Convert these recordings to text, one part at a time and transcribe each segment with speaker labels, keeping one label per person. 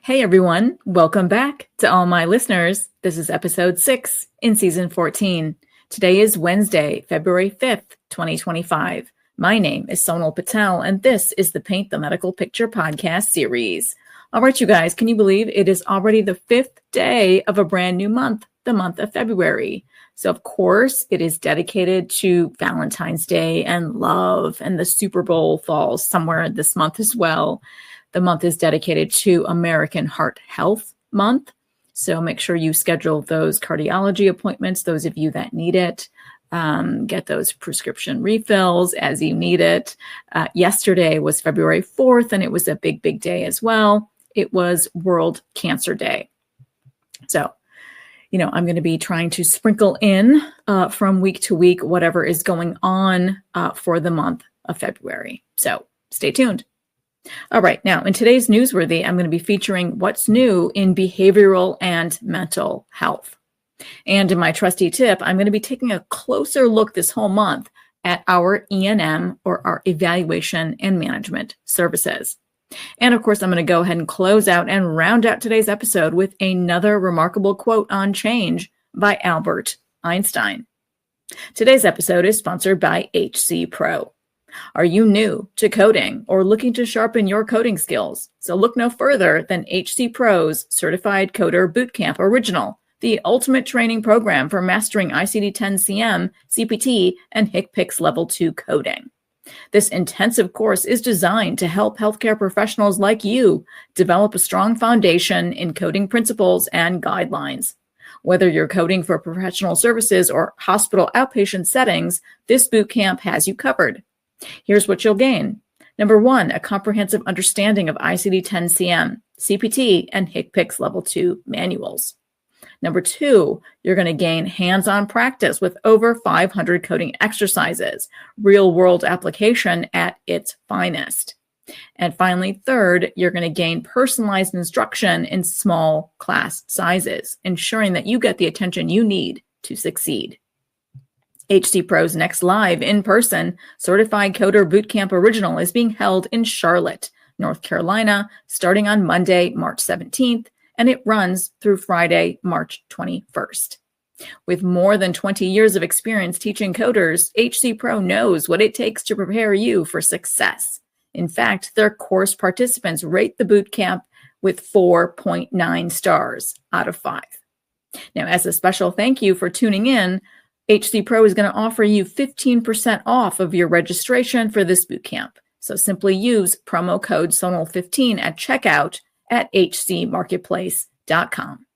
Speaker 1: Hey everyone, welcome back to all my listeners. This is episode 6 in season 14. Today is Wednesday, February 5th, 2025. My name is Sonal Patel, and this is the Paint the Medical Picture podcast series. All right, you guys, can you believe it is already the 5th day of a brand new month, the month of February? So, of course, it is dedicated to Valentine's Day and love, and the Super Bowl falls somewhere this month as well. The month is dedicated to American Heart Health Month. So make sure you schedule those cardiology appointments, those of you that need it. Get those prescription refills as you need it. Yesterday was February 4th, and it was a big, big day as well. It was World Cancer Day. So, I'm going to be trying to sprinkle in from week to week whatever is going on for the month of February. So stay tuned. All right. Now, in today's Newsworthy, I'm going to be featuring what's new in behavioral and mental health. And in my Trusty tip, I'm going to be taking a closer look this whole month at our E&M, or our evaluation and management services. And of course, I'm going to go ahead and close out and round out today's episode with another remarkable quote on change by Albert Einstein. Today's episode is sponsored by HCPro. Are you new to coding or looking to sharpen your coding skills? So look no further than HCPro's Certified Coder Bootcamp Original, the ultimate training program for mastering ICD-10 CPT, and HCPCS Level 2 coding. This intensive course is designed to help healthcare professionals like you develop a strong foundation in coding principles and guidelines. Whether you're coding for professional services or hospital outpatient settings, this bootcamp has you covered. Here's what you'll gain. Number 1, a comprehensive understanding of ICD-10 CPT, and HCPCS Level 2 manuals. Number 2, you're going to gain hands-on practice with over 500 coding exercises, real-world application at its finest. And finally, 3rd, you're going to gain personalized instruction in small class sizes, ensuring that you get the attention you need to succeed. HCPro's next live in-person Certified Coder Bootcamp Original is being held in Charlotte, North Carolina, starting on Monday, March 17th, and it runs through Friday, March 21st. With more than 20 years of experience teaching coders, HCPro knows what it takes to prepare you for success. In fact, their course participants rate the bootcamp with 4.9 stars out of 5. Now, as a special thank you for tuning in, HCPro is going to offer you 15% off of your registration for this bootcamp. So simply use promo code SONAL15 at checkout at hcmarketplace.com.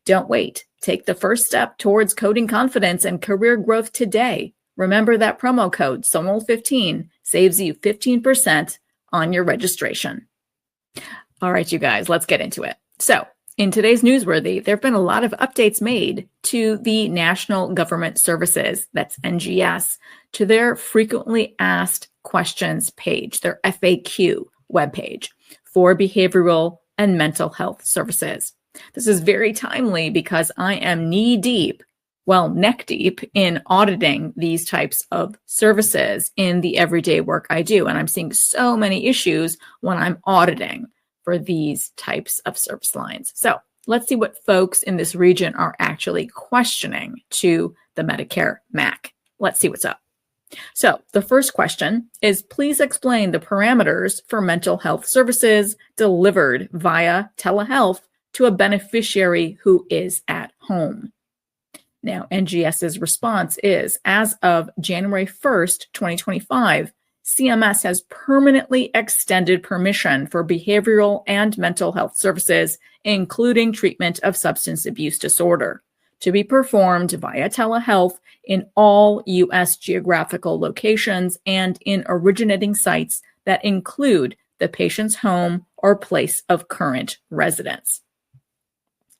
Speaker 1: Don't wait. Take the first step towards coding confidence and career growth today. Remember that promo code SONAL15 saves you 15% on your registration. All right, you guys, let's get into it. So, in today's Newsworthy, there have been a lot of updates made to the National Government Services, that's NGS, to their frequently asked questions page, their FAQ webpage for behavioral and mental health services. This is very timely because I am neck deep in auditing these types of services in the everyday work I do. And I'm seeing so many issues when I'm auditing for these types of service lines. So let's see what folks in this region are actually questioning to the Medicare MAC. Let's see what's up. So the first question is, please explain the parameters for mental health services delivered via telehealth to a beneficiary who is at home. Now, NGS's response is, as of January 1st, 2025, CMS has permanently extended permission for behavioral and mental health services, including treatment of substance abuse disorder, to be performed via telehealth in all U.S. geographical locations and in originating sites that include the patient's home or place of current residence.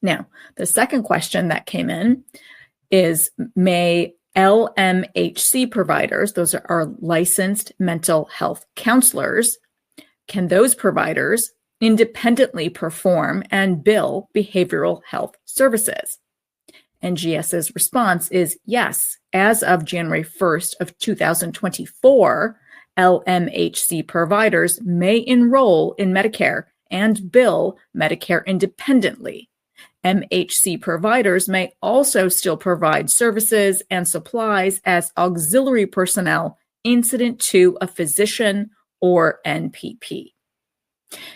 Speaker 1: Now, the second question that came in is, may LMHC providers, those are our licensed mental health counselors, can those providers independently perform and bill behavioral health services? NGS's response is yes. As of January 1st of 2024, LMHC providers may enroll in Medicare and bill Medicare independently. MHC providers may also still provide services and supplies as auxiliary personnel incident to a physician or NPP.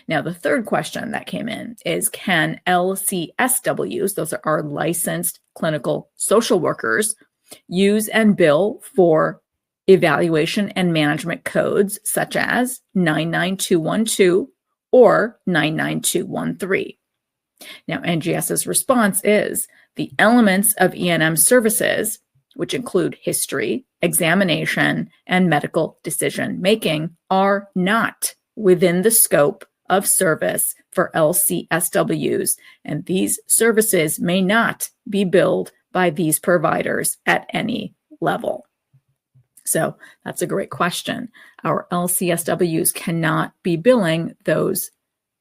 Speaker 1: Now, the third question that came in is, can LCSWs, those are our licensed clinical social workers, use and bill for evaluation and management codes such as 99212 or 99213? Now, NGS's response is the elements of E&M services, which include history, examination, and medical decision making, are not within the scope of service for LCSWs, and these services may not be billed by these providers at any level. So that's a great question. Our LCSWs cannot be billing those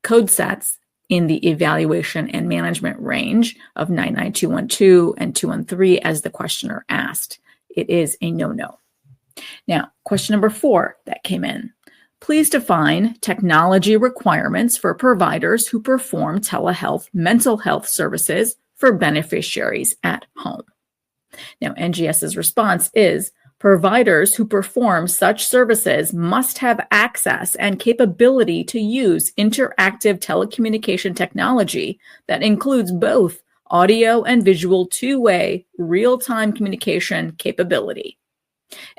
Speaker 1: code sets in the evaluation and management range of 99212 and 213 as the questioner asked. It is a no-no. Now, question number 4 that came in. Please define technology requirements for providers who perform telehealth mental health services for beneficiaries at home. Now, NGS's response is providers who perform such services must have access and capability to use interactive telecommunication technology that includes both audio and visual two-way real-time communication capability.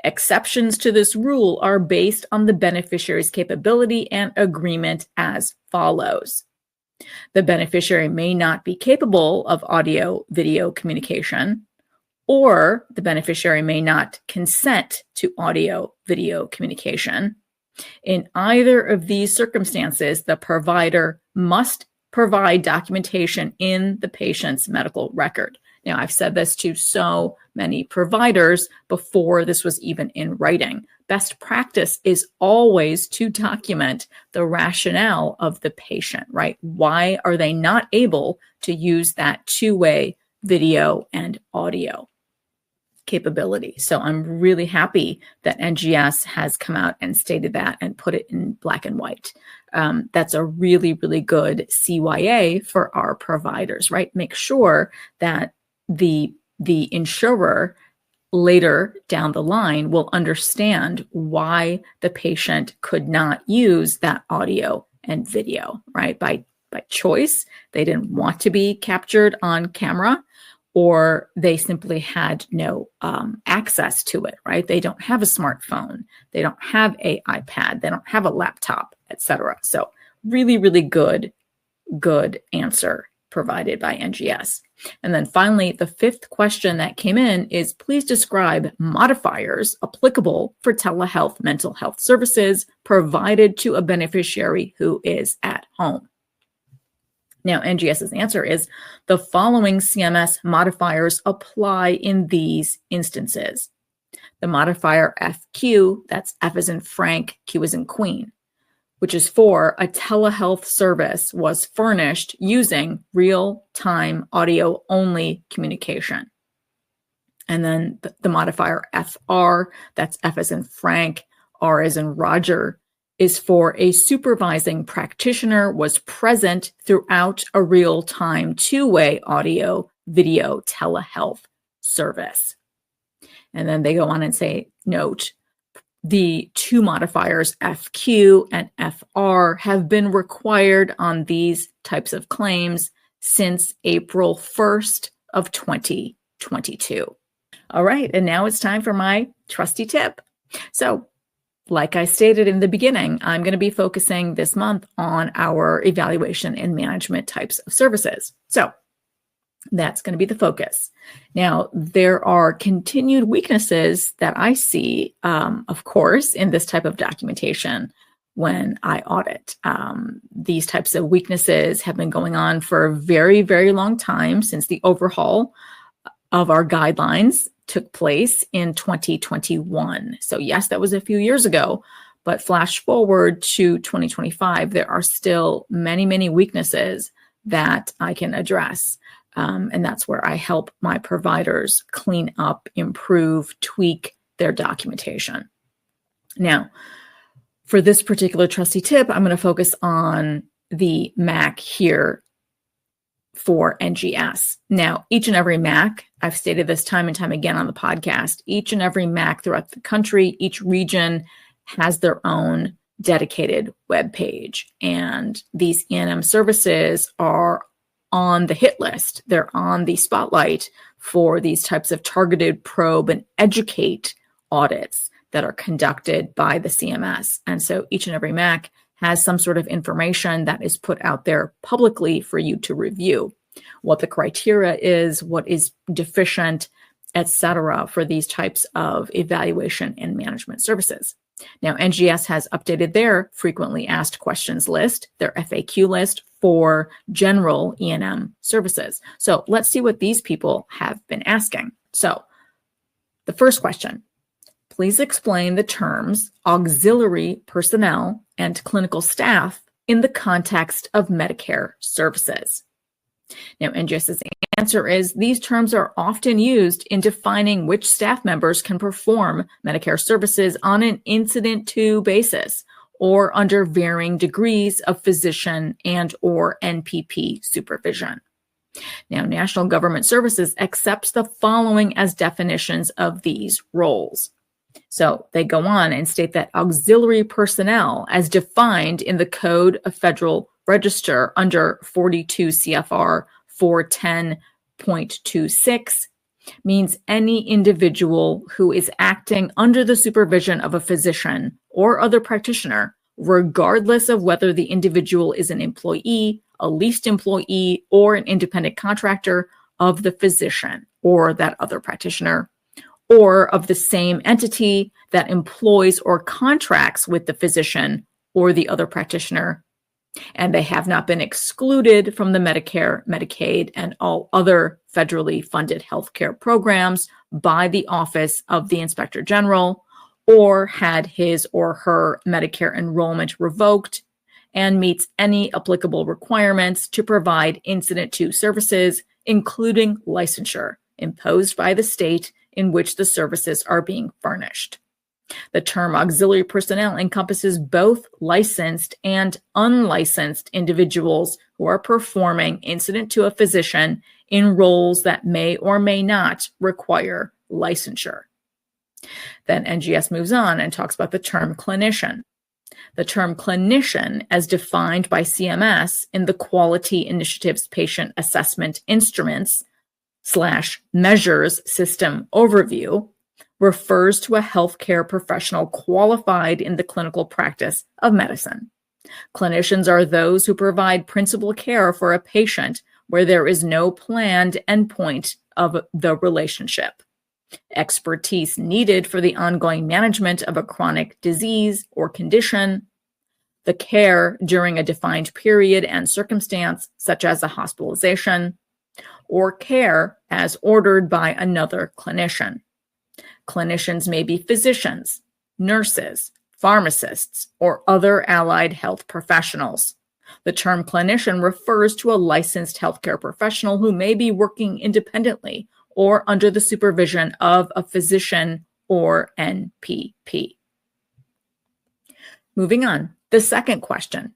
Speaker 1: Exceptions to this rule are based on the beneficiary's capability and agreement as follows. The beneficiary may not be capable of audio-video communication, or the beneficiary may not consent to audio-video communication. In either of these circumstances, the provider must provide documentation in the patient's medical record. Now, I've said this to so many providers before this was even in writing. Best practice is always to document the rationale of the patient, right? Why are they not able to use that two-way video and audio capability? So I'm really happy that NGS has come out and stated that and put it in black and white. That's a really, really good CYA for our providers, right? Make sure that the insurer later down the line will understand why the patient could not use that audio and video, right? By choice, they didn't want to be captured on camera, or they simply had no access to it, right? They don't have a smartphone, they don't have an iPad, they don't have a laptop, etc. So really, really good answer provided by NGS. And then finally, the 5th question that came in is, please describe modifiers applicable for telehealth mental health services provided to a beneficiary who is at home. Now, NGS's answer is the following CMS modifiers apply in these instances. The modifier FQ, that's F as in Frank, Q as in Queen, which is for a telehealth service was furnished using real-time audio-only communication. And then the modifier FR, that's F as in Frank, R as in Roger, is for a supervising practitioner was present throughout a real-time two-way audio-video telehealth service. And then they go on and say, note, the 2 modifiers FQ and FR have been required on these types of claims since April 1st of 2022. All right, and now it's time for my trusty tip. So, like I stated in the beginning, I'm going to be focusing this month on our evaluation and management types of services. So that's going to be the focus. Now, there are continued weaknesses that I see, of course, in this type of documentation when I audit. These types of weaknesses have been going on for a very, very long time since the overhaul of our guidelines took place in 2021. So yes, that was a few years ago, but flash forward to 2025, there are still many, many weaknesses that I can address. And that's where I help my providers clean up, improve, tweak their documentation. Now, for this particular trusty tip, I'm going to focus on the MAC here for NGS. Now, each and every MAC, I've stated this time and time again on the podcast, each and every MAC throughout the country, each region has their own dedicated web page. And these E&M services are on the hit list. They're on the spotlight for these types of targeted probe and educate audits that are conducted by the CMS. And so each and every MAC has some sort of information that is put out there publicly for you to review, what the criteria is, what is deficient, etc., for these types of evaluation and management services. Now, NGS has updated their frequently asked questions list, their FAQ list for general E&M services. So let's see what these people have been asking. So the first question, please explain the terms auxiliary personnel and clinical staff in the context of Medicare services. Now, NGS's answer is these terms are often used in defining which staff members can perform Medicare services on an incident-to basis or under varying degrees of physician and or NPP supervision. Now, National Government Services accepts the following as definitions of these roles. So they go on and state that auxiliary personnel, as defined in the Code of Federal Register under 42 CFR 410.26, means any individual who is acting under the supervision of a physician or other practitioner, regardless of whether the individual is an employee, a leased employee, or an independent contractor of the physician or that other practitioner, or of the same entity that employs or contracts with the physician or the other practitioner, and they have not been excluded from the Medicare, Medicaid, and all other federally funded healthcare programs by the Office of the Inspector General, or had his or her Medicare enrollment revoked, and meets any applicable requirements to provide incident-to services, including licensure, imposed by the state in which the services are being furnished. The term auxiliary personnel encompasses both licensed and unlicensed individuals who are performing incident to a physician in roles that may or may not require licensure. Then NGS moves on and talks about the term clinician. The term clinician, as defined by CMS in the Quality Initiatives Patient Assessment Instruments / Measures System Overview, refers to a healthcare professional qualified in the clinical practice of medicine. Clinicians are those who provide principal care for a patient where there is no planned endpoint of the relationship. Expertise needed for the ongoing management of a chronic disease or condition, the care during a defined period and circumstance, such as a hospitalization, or care as ordered by another clinician. Clinicians may be physicians, nurses, pharmacists, or other allied health professionals. The term clinician refers to a licensed healthcare professional who may be working independently or under the supervision of a physician or NPP. Moving on, the second question.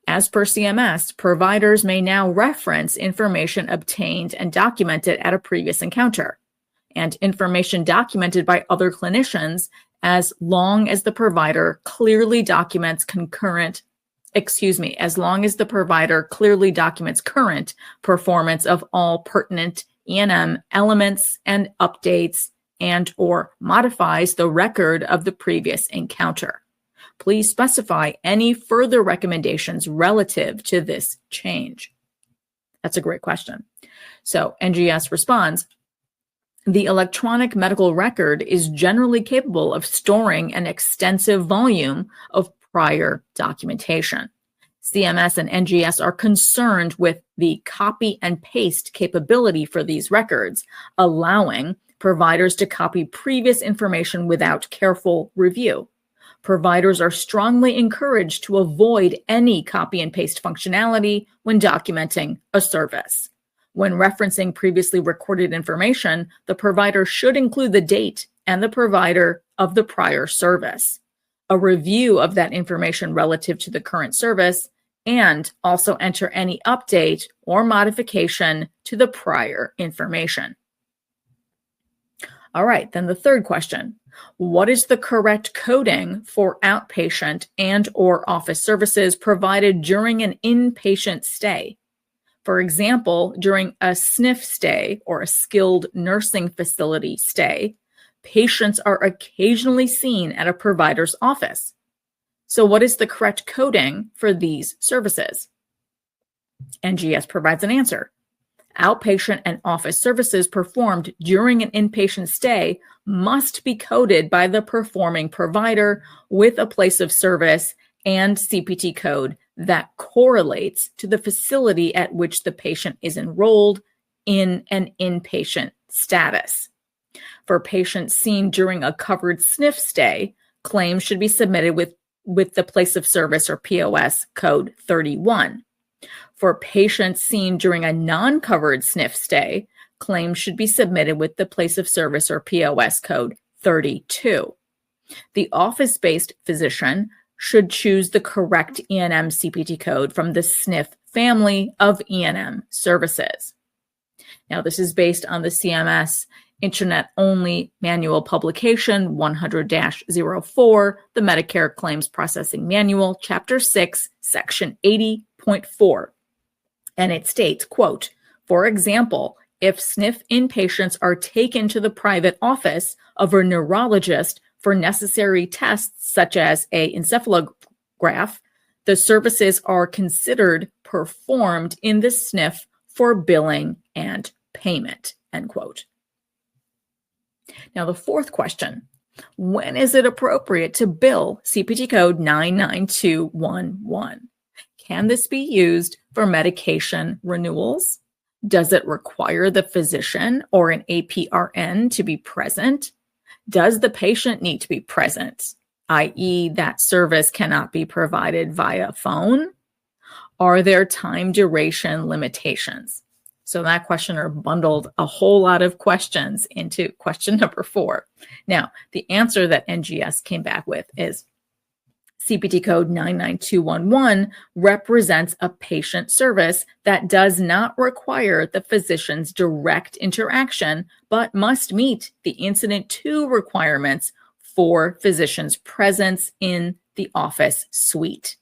Speaker 1: As per CMS, providers may now reference information obtained and documented at a previous encounter, and information documented by other clinicians as long as the provider clearly documents current performance of all pertinent E&M elements and updates and or modifies the record of the previous encounter. Please specify any further recommendations relative to this change. That's a great question. So NGS responds, the electronic medical record is generally capable of storing an extensive volume of prior documentation. CMS and NGS are concerned with the copy and paste capability for these records, allowing providers to copy previous information without careful review. Providers are strongly encouraged to avoid any copy and paste functionality when documenting a service. When referencing previously recorded information, the provider should include the date and the provider of the prior service. A review of that information relative to the current service and also enter any update or modification to the prior information. All right, then the third question. What is the correct coding for outpatient and/or office services provided during an inpatient stay? For example, during a SNF stay or a skilled nursing facility stay, patients are occasionally seen at a provider's office. So what is the correct coding for these services? NGS provides an answer. Outpatient and office services performed during an inpatient stay must be coded by the performing provider with a place of service and CPT code that correlates to the facility at which the patient is enrolled in an inpatient status. For patients seen during a covered SNF stay, claims should be submitted with the place of service or POS code 31. For patients seen during a non-covered SNF stay, claims should be submitted with the place of service or POS code 32. The office-based physician should choose the correct E&M CPT code from the SNF family of E&M services. Now, this is based on the CMS Internet-only Manual Publication 100-04, the Medicare Claims Processing Manual, Chapter 6, Section 80.4. And it states, quote, for example, if SNF inpatients are taken to the private office of a neurologist for necessary tests such as an encephalograph, the services are considered performed in the SNF for billing and payment, end quote. Now, the fourth question, when is it appropriate to bill CPT code 99211? Can this be used for medication renewals? Does it require the physician or an APRN to be present? Does the patient need to be present, i.e., that service cannot be provided via phone? Are there time duration limitations? So that questioner bundled a whole lot of questions into question number 4. Now, the answer that NGS came back with is CPT code 99211 represents a patient service that does not require the physician's direct interaction, but must meet the Incident 2 requirements for physician's presence in the office suite.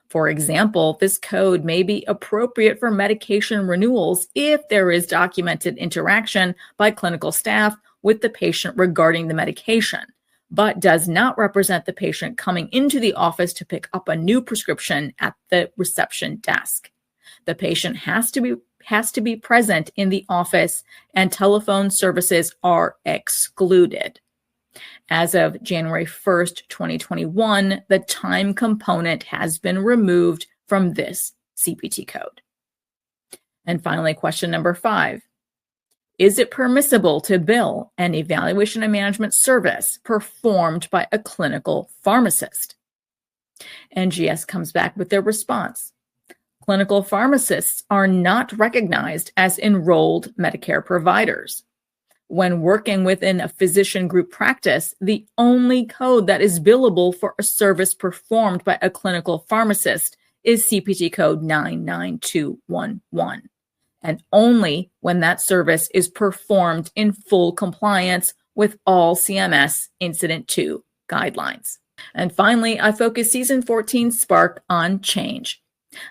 Speaker 1: For example, this code may be appropriate for medication renewals if there is documented interaction by clinical staff with the patient regarding the medication, but does not represent the patient coming into the office to pick up a new prescription at the reception desk. The patient has to be present in the office, and telephone services are excluded. As of January 1st, 2021, the time component has been removed from this CPT code. And finally, question number 5. Is it permissible to bill an evaluation and management service performed by a clinical pharmacist? NGS comes back with their response. Clinical pharmacists are not recognized as enrolled Medicare providers. When working within a physician group practice, the only code that is billable for a service performed by a clinical pharmacist is CPT code 99211, and only when that service is performed in full compliance with all CMS Incident 2 guidelines. And finally, I focus Season 14 Spark on change.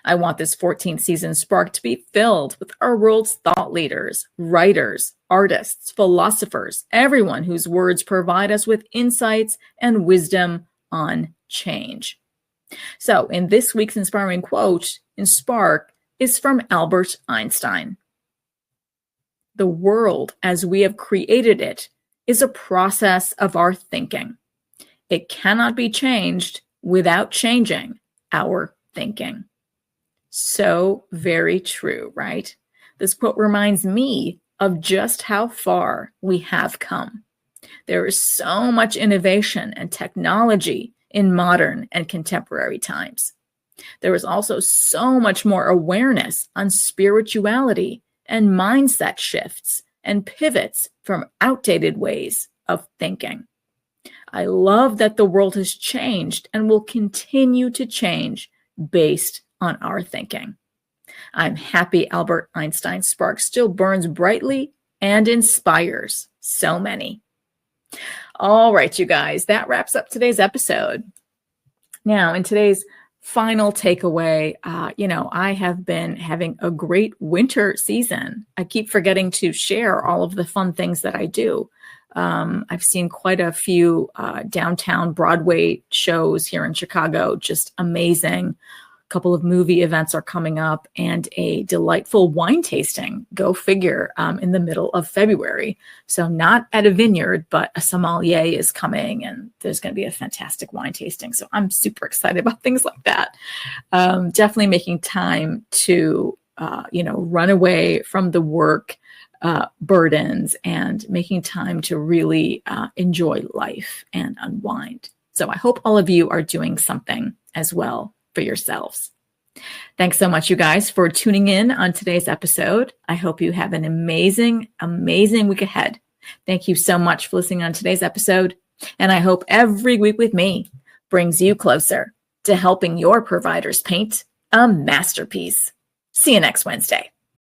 Speaker 1: I want this 14th season Spark to be filled with our world's thought leaders, writers, artists, philosophers, everyone whose words provide us with insights and wisdom on change. So in this week's inspiring quote in Spark is from Albert Einstein. The world as we have created it is a process of our thinking. It cannot be changed without changing our thinking. So very true, right? This quote reminds me of just how far we have come. There is so much innovation and technology in modern and contemporary times. There is also so much more awareness on spirituality and mindset shifts and pivots from outdated ways of thinking. I love that the world has changed and will continue to change based on our thinking. I'm happy Albert Einstein's spark still burns brightly and inspires so many. All right, you guys, that wraps up today's episode. Now, in today's final takeaway, I have been having a great winter season. I keep forgetting to share all of the fun things that I do. I've seen quite a few downtown Broadway shows here in Chicago, just amazing. A couple of movie events are coming up and a delightful wine tasting, go figure, in the middle of February. So not at a vineyard, but a sommelier is coming and there's going to be a fantastic wine tasting. So I'm super excited about things like that. Definitely making time to, run away from the work burdens and making time to really enjoy life and unwind. So I hope all of you are doing something as well for yourselves. Thanks so much, you guys, for tuning in on today's episode. I hope you have an amazing, amazing week ahead. Thank you so much for listening on today's episode. And I hope every week with me brings you closer to helping your providers paint a masterpiece. See you next Wednesday.